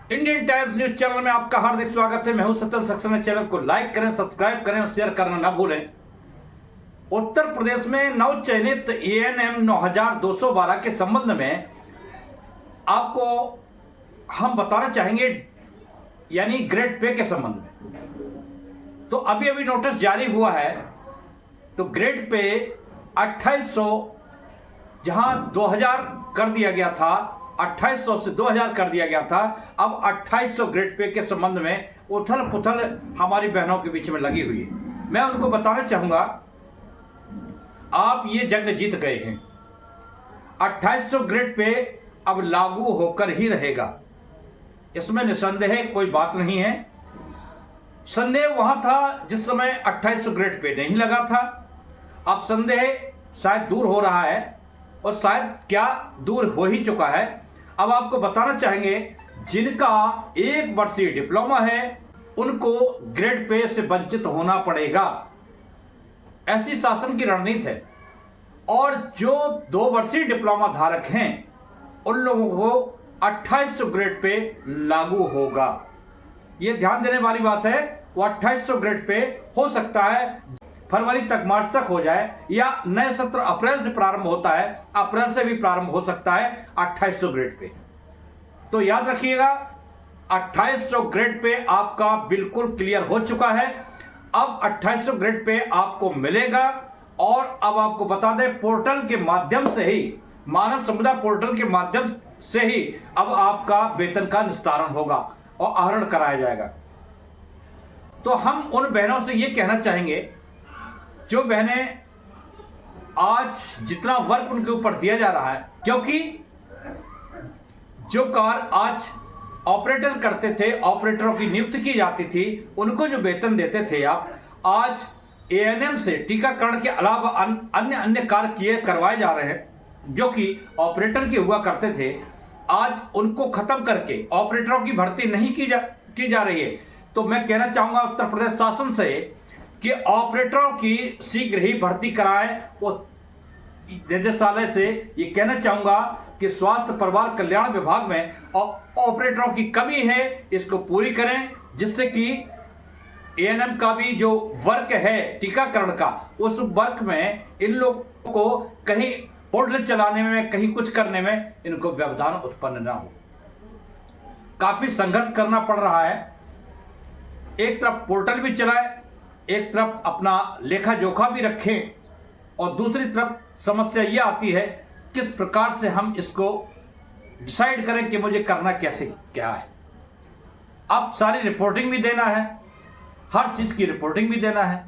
Indian times news channel में आपका हार्दिक स्वागत है। मैं हूं सत्यन सक्सेना। चैनल को लाइक करें, सब्सक्राइब करें और शेयर करना ना भूलें। उत्तर प्रदेश में नव चयनित एएनएम 9212 के संबंध में आपको हम बताना चाहेंगे, यानी ग्रेड पे के संबंध में। तो अभी अभी नोटिस जारी हुआ है, तो ग्रेड पे 2800 जहां 2000 कर दिया गया था, 2800 से 2000 कर दिया गया था, अब 2800 ग्रेड पे के संबंध में उथल पुथल हमारी बहनों के बीच में लगी हुई है। मैं उनको बताना चाहूंगा, आप ये जंग जीत गए हैं। 2800 ग्रेड पे अब लागू होकर ही रहेगा, इसमें निसंदेह कोई बात नहीं है। संदेह वहां था जिस समय 2800 ग्रेड पे नहीं लगा था। अब संदेह शायद दूर हो रहा है, और शायद क्या दूर हो ही चुका है। अब आपको बताना चाहेंगे, जिनका 1 वर्षीय डिप्लोमा है उनको ग्रेड पे से वंचित होना पड़ेगा, ऐसी शासन की रणनीति है। और जो 2 वर्षीय डिप्लोमा धारक हैं उन लोगों को 2800 ग्रेड पे लागू होगा। यह ध्यान देने वाली बात है। वो 2800 ग्रेड पे हो सकता है फरवरी तक, मार्च तक हो जाए, या नए सत्र अप्रैल से प्रारंभ होता है, अप्रैल से भी प्रारंभ हो सकता है 2800 ग्रेड पे। तो याद रखिएगा, 2800 ग्रेड पे आपका बिल्कुल क्लियर हो चुका है। अब 2800 ग्रेड पे आपको मिलेगा। और अब आपको बता दें, पोर्टल के माध्यम से ही, मानव संपदा पोर्टल के माध्यम से ही अब आपका वेतन का निस्तारण होगा और आहरण कराया जाएगा। तो हम उन बहनों से यह कहना चाहेंगे, जो बहनें आज जितना वर्क उनके ऊपर दिया जा रहा है, क्योंकि जो कार आज ऑपरेटर करते थे, ऑपरेटरों की नियुक्ति की जाती थी, उनको जो वेतन देते थे, आप आज एएनएम से टीकाकरण के अलावा अन्य कार्य करवाए जा रहे हैं, जो कि ऑपरेटर के हुआ करते थे। आज उनको खत्म करके ऑपरेटरों की भर्ती नहीं की जा रही है। तो मैं कहना चाहूंगा उत्तर प्रदेश शासन से कि ऑपरेटरों की शीघ्र ही भर्ती कराएं। वो निदेशालय से ये कहना चाहूंगा कि स्वास्थ्य परिवार कल्याण विभाग में ऑपरेटरों की कमी है, इसको पूरी करें, जिससे कि एएनएम का भी जो वर्क है टीकाकरण का, उस वर्क में इन लोगों को कहीं पोर्टल चलाने में, कहीं कुछ करने में इनको व्यवधान उत्पन्न ना हो। काफी संघर्ष करना पड़ रहा है। एक तरफ पोर्टल भी चलाए, एक तरफ अपना लेखा जोखा भी रखें, और दूसरी तरफ समस्या यह आती है किस प्रकार से हम इसको डिसाइड करें कि मुझे करना कैसे क्या है। अब सारी रिपोर्टिंग भी देना है, हर चीज की रिपोर्टिंग भी देना है,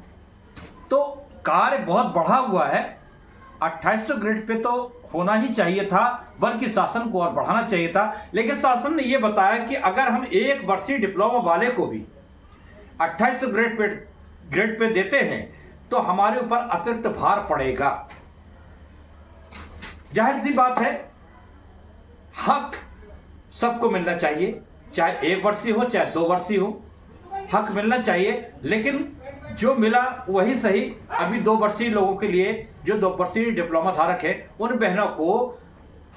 तो कार्य बहुत बढ़ा हुआ है। 2800 ग्रेड पे तो होना ही चाहिए था, बल्कि शासन को और बढ़ाना चाहिए था। लेकिन शासन ने यह बताया कि अगर हम 1 वर्षीय डिप्लोमा वाले को भी 2800 ग्रेड पे देते हैं तो हमारे ऊपर अतिरिक्त भार पड़ेगा। जाहिर सी बात है, हक सबको मिलना चाहिए, चाहे 1 वर्षीय हो चाहे 2 वर्षीय हो, हक मिलना चाहिए। लेकिन जो मिला वही सही। अभी 2 वर्षीय लोगों के लिए, जो 2 वर्षीय डिप्लोमा धारक है, उन बहनों को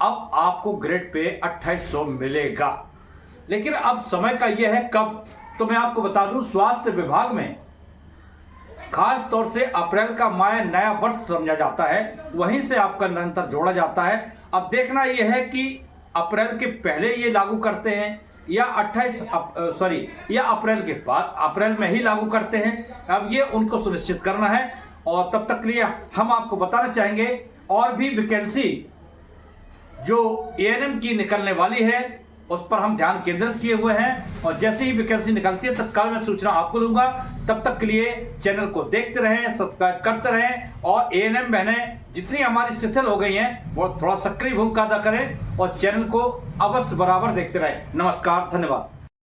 अब आपको ग्रेड पे 2800 मिलेगा। लेकिन अब समय का यह है कब, तो मैं आपको बता दूं, स्वास्थ्य विभाग में खास तौर से अप्रैल का माह नया वर्ष समझा जाता है, वहीं से आपका निरंतर जोड़ा जाता है। अब देखना यह है कि अप्रैल के पहले ये लागू करते हैं या या अप्रैल के बाद, अप्रैल में ही लागू करते हैं। अब ये उनको सुनिश्चित करना है। और तब तक के लिए हम आपको बताना चाहेंगे, और भी वैकेंसी जो एएनएम की निकलने वाली है उस पर हम ध्यान केंद्रित किए हुए हैं, और जैसे ही वैकेंसी निकलती है तत्काल मैं सूचना आपको दूंगा। तब तक के लिए चैनल को देखते रहें, सब्सक्राइब करते रहें, और एएनएम बहनें जितनी हमारी शिथिल हो गई हैं वो थोड़ा सक्रिय भूमिका अदा करें, और चैनल को अवश्य बराबर देखते रहें। नमस्कार, धन्यवाद।